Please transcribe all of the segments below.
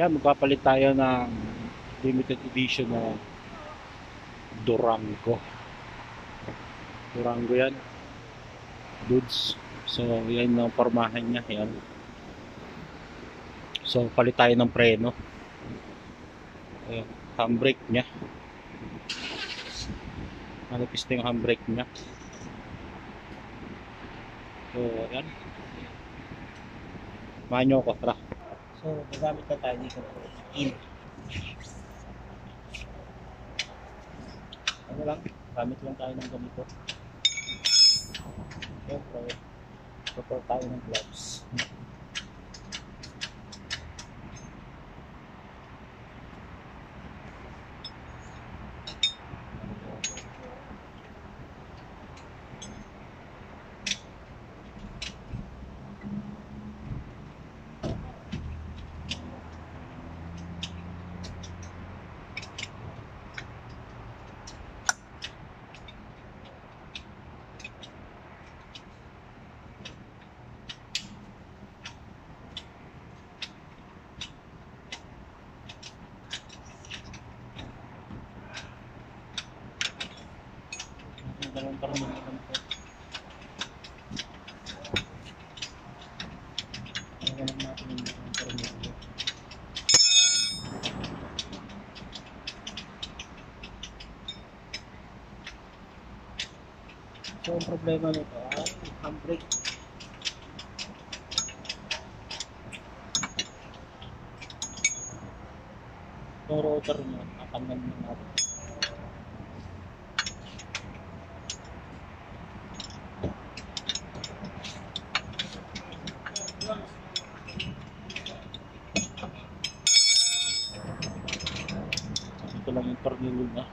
Yan, magpapalit tayo ng limited edition na Durango. Durango yan. Dudes. So, yan ang pormahan niya. Yan. So, palit tayo ng preno. Ayan, handbrake niya. Manipis na yung handbrake niya. So, yan. Manyo ko, tara. So, gagamit na tayo dito. Ano lang, gamit lang tayo ng ganito. Siyempre, support tayo ng gloves. Dalawang parang naman po. Nagalang natin yung dalawang parang naman. So, ang problema nito ay handbrake. Yung rotor nyo, nakangan nyo natin. Ito lang yung tornilyo niya.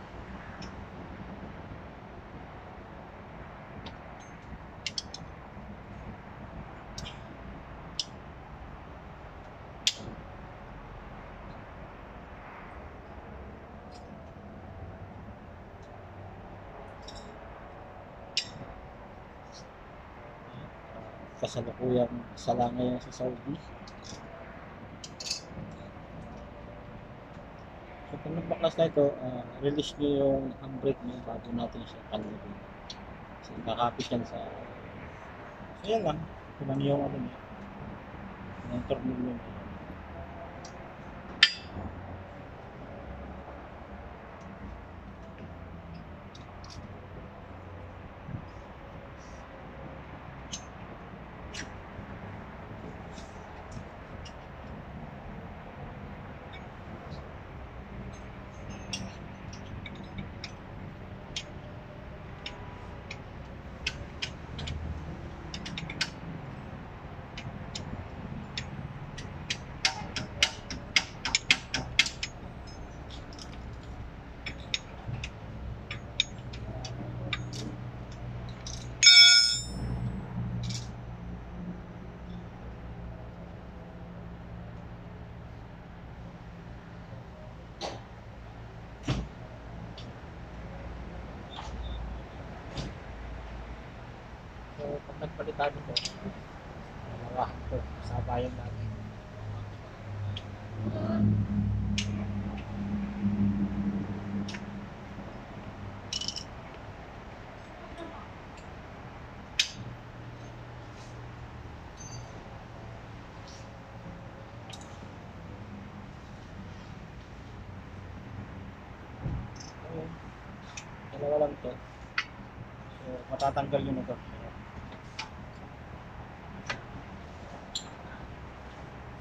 Kasalukuyang sala ngayon sa Saudi. So pag nagbaklas na ito, release nyo yung handbrake nyo bago natin siya kalibin. So kakapit yan sa... So yan lang. Ito lang yung ano niya. Yung tornilyo niya. So pag nagpalitan ito, malawahan ito, sabayan natin. Dalawa lang ito. So, matatanggal nyo na ito.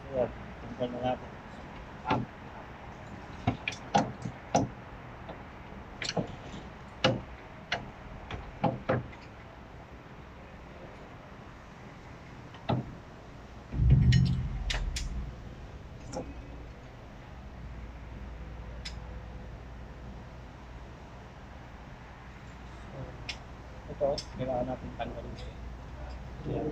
So, yan. Tanggal na natin. Ito, kailangan natin tanggalin. Yan.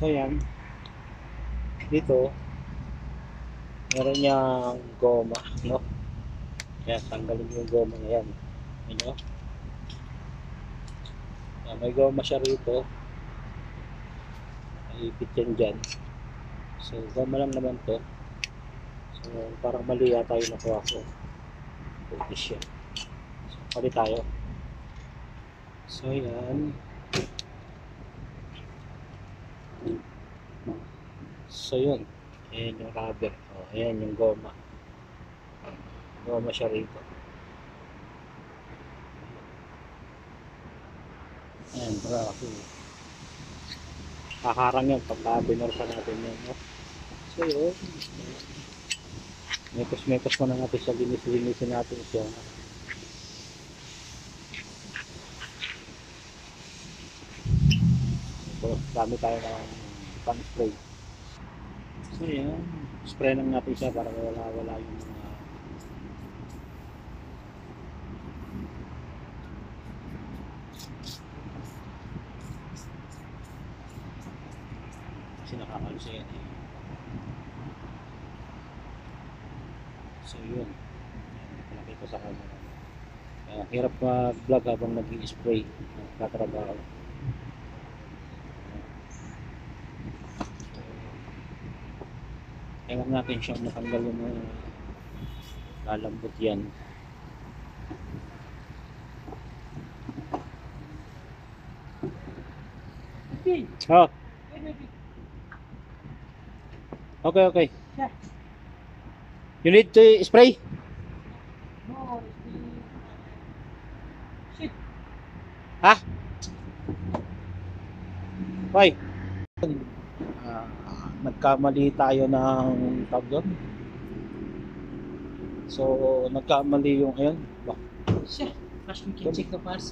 So yan, dito meron niyang goma, no? Kaya tanggalin yung goma na yan. Ano? Yan, may goma siya rito. Ipit yan dyan. So goma lang naman to. So parang mali yata yung nakuha ko. Focus yan. So pali tayo. So yan. So yun. Ayan yung rubber. Oh, ayan yung goma. Goma siya rito. Ayan, bravo. Kaharang yan pagka binorsa natin yan. No? So yun. Mekos-mekos muna natin siya. Linis-linisin natin siya. So, dami tayo ng pang-spray. So yan. Spray lang natin siya para wala yung mga kasi nakakalos yan eh. So yun. Palaki ko sa camera. Hirap mag-vlog habang nag-i-spray. Nagtatrabaho. Kailangan natin siyang matanggal yung mga lalambot yan. Oh. Okay, okay. You need to spray? No, shit. Ha? Why? Nagkamali tayo ng tawag doon. So, nagkamali yung ayun. Shit. Rush, we can check the parts.